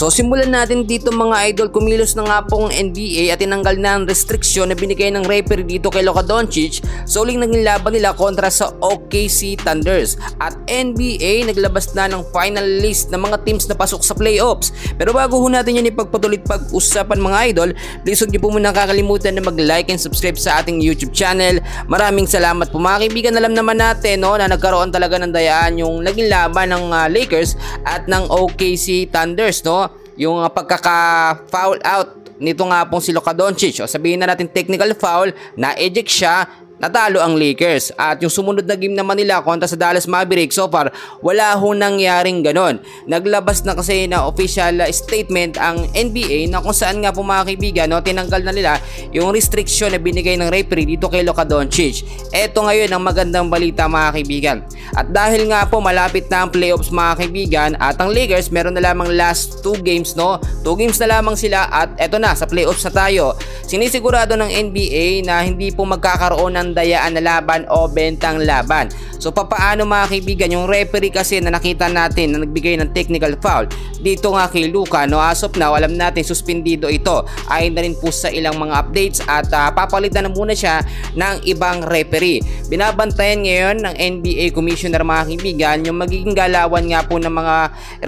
So simulan natin dito mga idol, kumilos na nga pong NBA at tinanggal na ang restriksyon na binigay ng referee dito kay Luka Doncic sa uling naging laban nila kontra sa OKC Thunders. At NBA naglabas na ng final list ng mga teams na pasok sa playoffs. Pero bago ho natin yan ipagpatuloy pag-usapan mga idol, please huwag niyo po muna kakalimutan na mag-like and subscribe sa ating YouTube channel. Maraming salamat po mga kaibigan. Alam naman natin no, na nagkaroon talaga ng dayaan yung naging laban ng Lakers at ng OKC Thunders, no? Yung pagkaka-foul out nito nga pong si Luka Doncic, o sabihin na natin technical foul, na-eject siya, natalo ang Lakers. At yung sumunod na game naman nila kontra sa Dallas Mavericks, so far wala ho nangyaring ganon. Naglabas na kasi na official statement ang NBA na kung saan nga po mga kaibigan, no, tinanggal na nila yung restriction na binigay ng referee dito kay Luka Doncic. Eto ngayon ang magandang balita mga kaibigan. At dahil nga po malapit na ang playoffs mga kaibigan, at ang Lakers meron na lamang last 2 games, no? 2 games na lamang sila at eto na, sa playoffs na tayo. Sinisigurado ng NBA na hindi po magkakaroon ng dayaan na laban o bentang laban. So papaano mga kaibigan, yung referee kasi na nakita natin na nagbigay ng technical foul dito nga kay Luka, no, as of now alam natin suspendido ito ayon na rin po sa ilang mga updates at papalitan na muna siya ng ibang referee. Binabantayan ngayon ng NBA Commissioner mga kaibigan yung magiging galawan nga po ng mga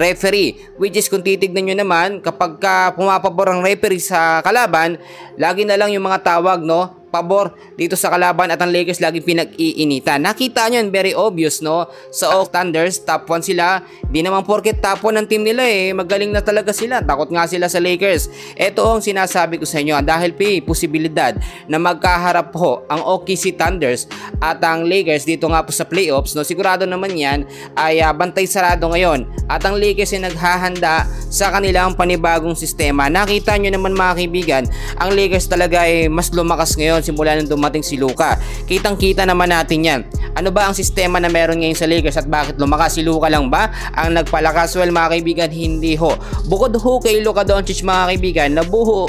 referee, which is kung titignan nyo naman kapag pumapabor ang referee sa kalaban, lagi na lang yung mga tawag, no, pabor dito sa kalaban at ang Lakers laging pinag-iinitan. Nakita nyo yun, very obvious, no? Sa Thunders, top 1 sila. Di naman porket top 1 ng team nila magaling na talaga sila. Takot nga sila sa Lakers. Ito ang sinasabi ko sa inyo, dahil posibilidad na magkaharap ho ang OKC Thunders at ang Lakers dito nga po sa playoffs, no? Sigurado naman yan ay bantay sarado ngayon. At ang Lakers ay naghahanda sa kanilang panibagong sistema. Nakita nyo naman mga kaibigan, ang Lakers talaga ay mas lumakas ngayon simula nang dumating si Luka. Kitang-kita naman natin yan. Ano ba ang sistema na meron ngayon sa Lakers at bakit lumakas? Si Luka lang ba ang nagpalakas? Well mga kaibigan, hindi ho. Bukod ho kay Luka Doncic mga kaibigan, nabuo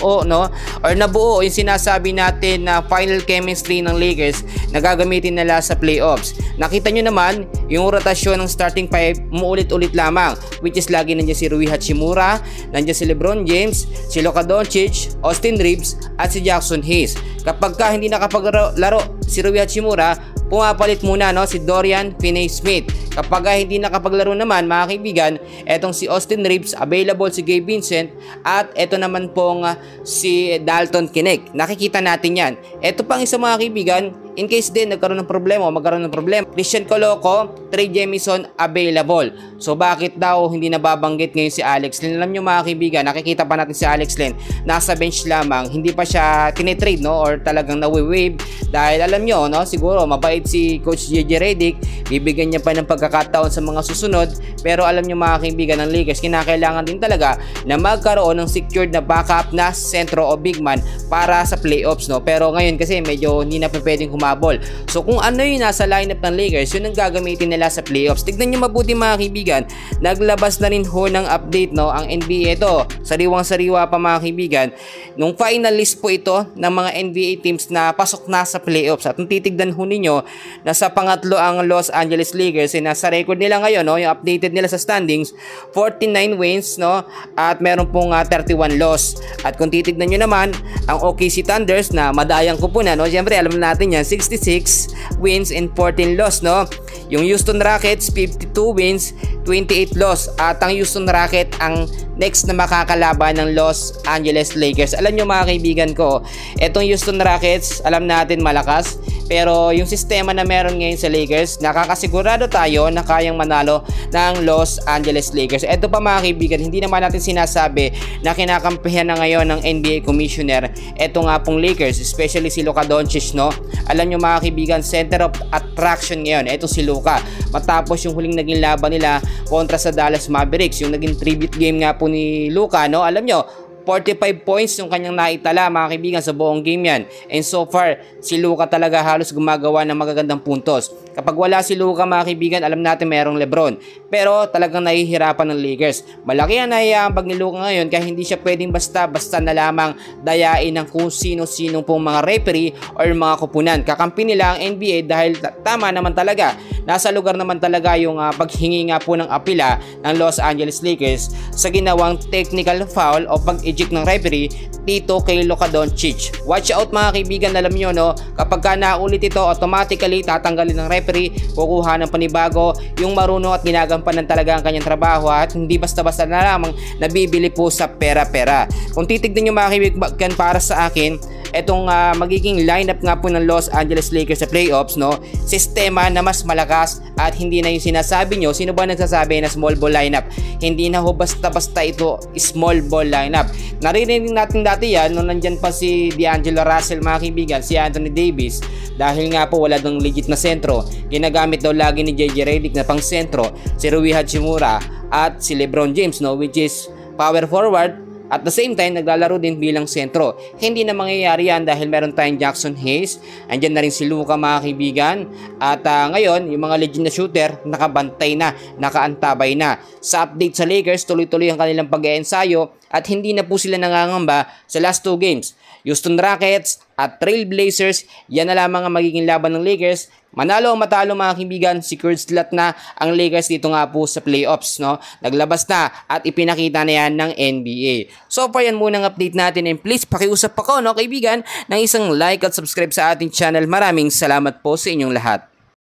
yung sinasabi natin na final chemistry ng Lakers na gagamitin nila sa playoffs. Nakita nyo naman yung rotasyon ng starting 5 umuulit-ulit lamang, which is lagi nandiyan si Rui Hachimura, nandiyan si LeBron James, si Luka Doncic, Austin Reeves at si Jackson Hayes. Kapag hindi nakapaglaro si Rui Hachimura, pumapalit muna, no, si Dorian Finney-Smith. Kapag hindi nakapaglaro naman mga kaibigan, etong si Austin Reeves, available si Gabe Vincent, at eto naman pong si Dalton Knecht. Nakikita natin yan. Eto pang isa mga kaibigan, in case din nagkaroon ng problema o magkaroon ng problema, Christian Coloco, Trey Jemison available. So bakit daw hindi nababanggit ngayon si Alex Len? Alam nyo mga kaibigan, nakikita pa natin si Alex Len nasa bench lamang, hindi pa siya tinitrade, no, or talagang nawi-wave, dahil alam nyo, no, siguro mabait si Coach JJ Redick, bibigyan niya pa ng pagkakataon sa mga susunod. Pero alam nyo mga kaibigan, ng Lakers kinakailangan din talaga na magkaroon ng secured na backup na sentro o big man para sa playoffs, no. Pero ngayon kasi medyo hindi na pwedeng humabol. So kung ano yung nasa lineup ng Lakers, yun ang gagamitin nila sa playoffs. Tignan nyo mabuti mga kaibigan, naglabas na rin ho ng update, no, ang NBA. Ito, sariwang-sariwa pa mga kaibigan, nung final list po ito ng mga NBA teams na pasok na sa playoffs. At kung titignan ho ninyo, nasa pangatlo ang Los Angeles Lakers, nasa record nila ngayon, no, yung updated nila sa standings, 49 wins, no, at meron pong 31 loss. At kung titignan nyo naman ang OKC Thunders na madayang kupunan, no, siyempre alam natin yan, 66 wins and 14 loss, no. Yung Houston Rockets, 52 wins, 28 loss. At ang Houston Rockets ang next na makakalaban ng Los Angeles Lakers. Alam nyo mga kaibigan ko, etong Houston Rockets, alam natin malakas, pero yung sistema na meron ngayon sa Lakers, nakakasigurado tayo na kayang manalo ng Los Angeles Lakers. Ito pa mga kaibigan, hindi naman natin sinasabi na kinakampihan na ngayon ng NBA Commissioner eto nga pong Lakers, especially si Luka Doncic, no. Alam nyo mga kaibigan, center of attraction ngayon eto si Luka, matapos yung huling naging laban nila kontra sa Dallas Mavericks, yung naging tribute game nga po ni Luka, no. Alam nyo, 45 points yung kanyang naitala mga kaibigan sa buong game yan. And so far, si Luka talaga halos gumagawa ng magagandang puntos. Kapag wala si Luka mga kaibigan, alam natin mayroong Lebron. Pero talagang nahihirapan ng Lakers. Malaki ang naiambag ni Luka ngayon kaya hindi siya pwedeng basta-basta na lamang dayain ng kung sino-sino pong mga referee or mga kupunan. Kakampi nila ang NBA dahil tama naman talaga. Nasa lugar naman talaga yung paghingi nga po ng apila ng Los Angeles Lakers sa ginawang technical foul o pag-eject ng referee dito kay Luka Doncic. Watch out mga kaibigan, alam nyo no, kapag ka naulit ito, automatically tatanggalin ng referee, kukuha ng panibago, yung marunong at ginagampanan talaga ang kanyang trabaho at hindi basta-basta na lamang nabibili po sa pera-pera. Kung titignan nyo mga kaibigan, para sa akin, etong magiging lineup nga po ng Los Angeles Lakers sa playoffs, no, sistema na mas malakas at hindi na yung sinasabi nyo. Sino ba nagsasabi na small ball lineup? Hindi na ho basta-basta ito small ball lineup. Naririnig natin dati yan nung nandyan pa si D'Angelo Russell mga kaibigan, si Anthony Davis, dahil nga po wala ng legit na sentro. Ginagamit daw lagi ni JJ Redick na pang sentro si Rui Hachimura at si LeBron James, no, which is power forward. At the same time, naglalaro din bilang sentro. Hindi na mangyayari yan dahil meron tayong Jackson Hayes. Andyan na rin si Luka mga kaibigan. At ngayon, yung mga legend na shooter, nakabantay na, nakaantabay na. Sa update sa Lakers, tuloy-tuloy ang kanilang pag-eensayo at hindi na po sila nangangamba sa last 2 games. Houston Rockets at Trail Blazers, yan na lamang ang magiging laban ng Lakers. Manalo o matalo mga kaibigan, secured slot na ang Lakers dito nga po sa playoffs, no? Naglabas na at ipinakita na yan ng NBA. So far yan muna ang update natin, and please pakiusap ako, no kaibigan, ng isang like at subscribe sa ating channel. Maraming salamat po sa inyong lahat.